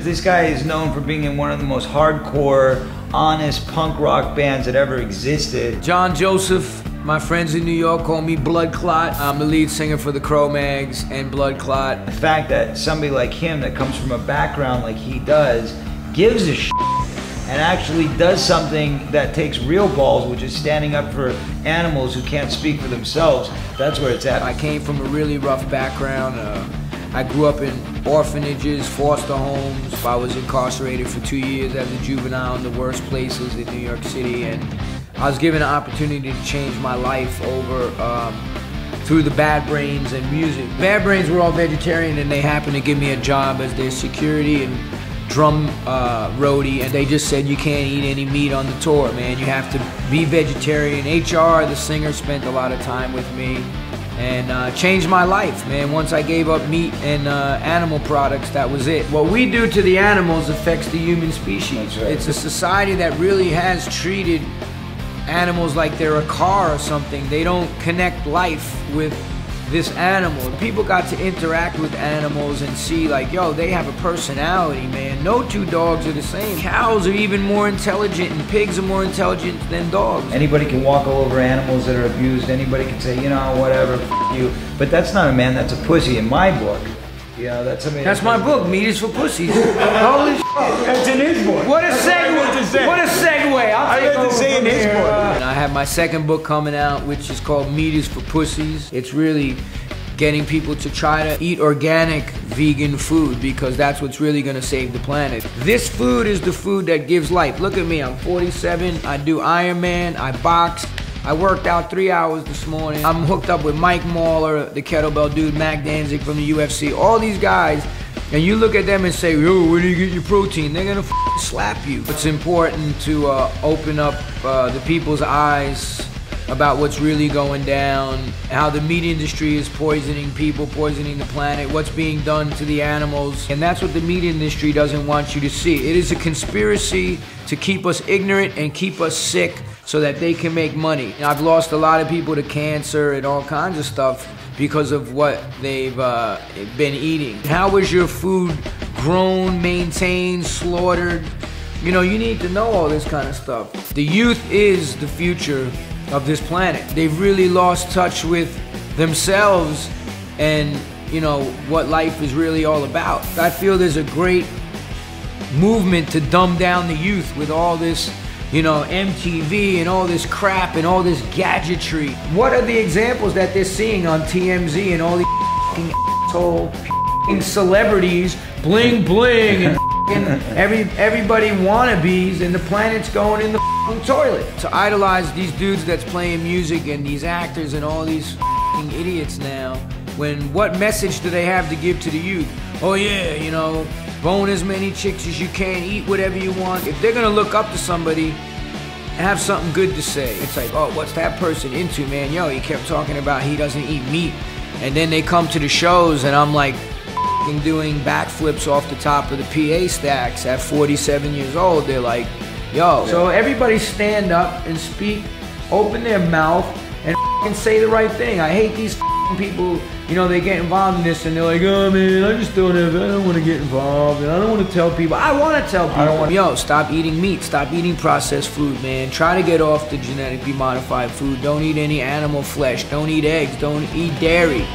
This guy is known for being in one of the most hardcore, honest punk rock bands that ever existed. John Joseph, my friends in New York call me Blood Clot. I'm the lead singer for the Cro-Mags and Blood Clot. The fact that somebody like him that comes from a background like he does, gives a shit and actually does something that takes real balls, which is standing up for animals who can't speak for themselves, that's where it's at. I came from a really rough background. I grew up in orphanages, foster homes. I was incarcerated for 2 years as a juvenile in the worst places in New York City, and I was given an opportunity to change my life over through the Bad Brains and music. Bad Brains were all vegetarian, and they happened to give me a job as their security and drum roadie, and they just said you can't eat any meat on the tour, man. You have to be vegetarian. HR, the singer, spent a lot of time with me and changed my life, man. Once I gave up meat and animal products, that was it. What we do to the animals affects the human species. Right. It's a society that really has treated animals like they're a car or something. They don't connect life with this animal. People got to interact with animals and see like, yo, they have a personality, man. No two dogs are the same. Cows are even more intelligent and pigs are more intelligent than dogs. Anybody can walk all over animals that are abused. Anybody can say, you know, whatever, f you. But that's not a man, that's a pussy in my book. You know, that's my book, Meat is for Pussies. Holy shit. That's in his book. What a segue. What a segue. I read to say in his book. And I have my second book coming out, which is called Meat is for Pussies. It's really getting people to try to eat organic vegan food, because that's what's really gonna save the planet. This food is the food that gives life. Look at me, I'm 47, I do Ironman, I box. I worked out 3 hours this morning. I'm hooked up with Mike Mauler, the kettlebell dude, Mac Danzig from the UFC, all these guys, and you look at them and say, yo, where do you get your protein? They're gonna slap you. It's important to open up the people's eyes about what's really going down, how the meat industry is poisoning people, poisoning the planet, what's being done to the animals. And that's what the meat industry doesn't want you to see. It is a conspiracy to keep us ignorant and keep us sick so that they can make money. I've lost a lot of people to cancer and all kinds of stuff because of what they've been eating. How is your food grown, maintained, slaughtered? You know, you need to know all this kind of stuff. The youth is the future of this planet. They've really lost touch with themselves and, you know, what life is really all about. I feel there's a great movement to dumb down the youth with all this, you know, MTV and all this crap and all this gadgetry. What are the examples that they're seeing on TMZ and all these fucking asshole celebrities, bling bling, and everybody wannabes, and the planet's going in the toilet. To idolize these dudes that's playing music and these actors and all these idiots now, when what message do they have to give to the youth? Oh yeah, you know, bone as many chicks as you can, eat whatever you want. If they're gonna look up to somebody and have something good to say, it's like, oh, what's that person into, man? Yo, he kept talking about he doesn't eat meat. And then they come to the shows and I'm like doing backflips off the top of the PA stacks at 47 years old. They're like, yo. So everybody stand up and speak, open their mouth and say the right thing. I hate these people, you know, they get involved in this and they're like, oh man, I don't want to get involved and I don't want to tell people. I want to tell people. Yo, stop eating meat, stop eating processed food, man. Try to get off the genetically modified food. Don't eat any animal flesh, don't eat eggs, don't eat dairy.